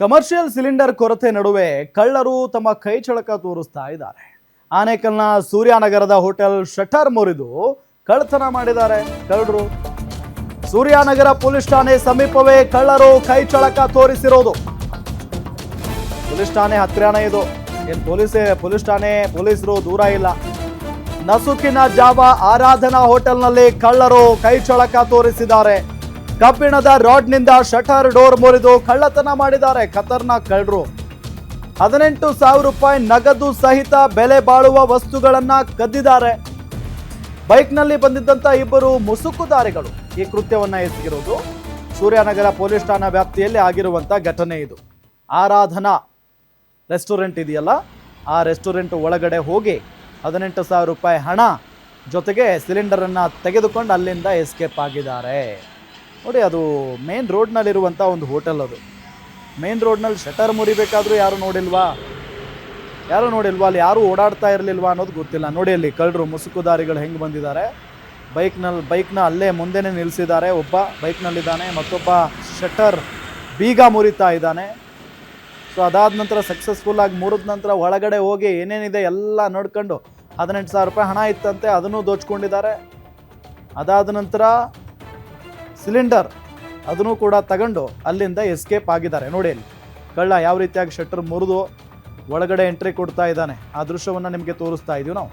Commercial cylinder ಕೊರತೆ ನಡುವೆ ಕಳ್ಳರು ತಮ್ಮ ಕೈ ಚಳಕ ತೋರಿಸ್ತಾ ಇದ್ದಾರೆ. ಆನೇಕಲ್ನ ಸೂರ್ಯನಗರದ ಹೋಟೆಲ್ ಶಟರ್ ಮುರಿದು ಕಳ್ಳತನ ಮಾಡಿದ್ದಾರೆ ಕಳ್ಳರು. ಸೂರ್ಯನಗರ ಪೊಲೀಸ್ ಠಾಣೆ ಸಮೀಪವೇ ಕಳ್ಳರು ಕೈ ಚಳಕ ತೋರಿಸಿರೋದು. ಪೊಲೀಸ್ ಠಾಣೆ ಹತ್ತಿರನೇ ಇದು. ಏನು ಪೊಲೀಸ್ ಠಾಣೆ ಪೊಲೀಸರು ದೂರ ಇಲ್ಲ. ನಸುಕಿನ ಜಾವ ಆರಾಧನಾ ಹೋಟೆಲ್ನಲ್ಲಿ ಕಳ್ಳರು ಕೈ ಚಳಕ ತೋರಿಸಿದ್ದಾರೆ. ಕಬ್ಬಿಣದ ರಾಡ್ನಿಂದ ಶಟರ್ ಡೋರ್ ಮುರಿದು ಕಳ್ಳತನ ಮಾಡಿದ್ದಾರೆ ಖತರ್ನಾಕ್ ಕಳ್ಳರು. 18,000 ರೂಪಾಯಿ ನಗದು ಸಹಿತ ಬೆಲೆ ಬಾಳುವ ವಸ್ತುಗಳನ್ನ ಕದ್ದಿದ್ದಾರೆ. ಬೈಕ್ನಲ್ಲಿ ಬಂದಿದ್ದಂತ ಇಬ್ಬರು ಮುಸುಕುದಾರಿಗಳು ಈ ಕೃತ್ಯವನ್ನ ಎಸಗಿರೋದು. ಸೂರ್ಯನಗರ ಪೊಲೀಸ್ ಠಾಣಾ ವ್ಯಾಪ್ತಿಯಲ್ಲಿ ಆಗಿರುವಂತ ಘಟನೆ ಇದು. ಆರಾಧನಾ ರೆಸ್ಟೋರೆಂಟ್ ಇದೆಯಲ್ಲ, ಆ ರೆಸ್ಟೋರೆಂಟ್ ಒಳಗಡೆ ಹೋಗಿ 18,000 ರೂಪಾಯಿ ಹಣ ಜೊತೆಗೆ ಸಿಲಿಂಡರನ್ನು ತೆಗೆದುಕೊಂಡು ಅಲ್ಲಿಂದ ಎಸ್ಕೇಪ್ ಆಗಿದ್ದಾರೆ. ನೋಡಿ, ಅದು ಮೇನ್ ರೋಡ್ನಲ್ಲಿರುವಂಥ ಒಂದು ಹೋಟೆಲ್. ಅದು ಮೇನ್ ರೋಡ್ನಲ್ಲಿ ಶಟರ್ ಮುರಿಬೇಕಾದ್ರೂ ಯಾರು ನೋಡಿಲ್ವಾ, ಅಲ್ಲಿ ಯಾರು ಓಡಾಡ್ತಾ ಇರಲಿಲ್ವಾ ಅನ್ನೋದು ಗೊತ್ತಿಲ್ಲ. ನೋಡಿ, ಅಲ್ಲಿ ಕಳ್ಳರು ಮುಸುಕುದಾರಿಗಳು ಹೆಂಗೆ ಬಂದಿದ್ದಾರೆ. ಬೈಕ್ನ ಅಲ್ಲೇ ಮುಂದೆನೇ ನಿಲ್ಲಿಸಿದ್ದಾರೆ. ಒಬ್ಬ ಬೈಕ್ನಲ್ಲಿದ್ದಾನೆ, ಮತ್ತೊಬ್ಬ ಶಟರ್ ಬೀಗ ಮುರಿತಾ ಇದ್ದಾನೆ. ಸೊ ಅದಾದ ನಂತರ ಸಕ್ಸಸ್ಫುಲ್ಲಾಗಿ ಮುರಿದ ನಂತರ ಒಳಗಡೆ ಹೋಗಿ ಏನೇನಿದೆ ಎಲ್ಲ ನೋಡ್ಕೊಂಡು 18,000 ರೂಪಾಯಿ ಹಣ ಇತ್ತಂತೆ, ಅದನ್ನು ದೋಚ್ಕೊಂಡಿದ್ದಾರೆ. ಅದಾದ ನಂತರ ಸಿಲಿಂಡರ್ ಅದನ್ನು ಕೂಡ ತಗೊಂಡು ಅಲ್ಲಿಂದ ಎಸ್ಕೇಪ್ ಆಗಿದ್ದಾರೆ. ನೋಡಿ, ಅಲ್ಲಿ ಕಳ್ಳ ಯಾವ ರೀತಿಯಾಗಿ ಶಟರ್ ಮುರಿದು ಒಳಗಡೆ ಎಂಟ್ರಿ ಕೊಡ್ತಾ ಇದ್ದಾನೆ. ಆ ದೃಶ್ಯವನ್ನು ನಿಮಗೆ ತೋರಿಸ್ತಾ ಇದೀವಿ ನಾವು.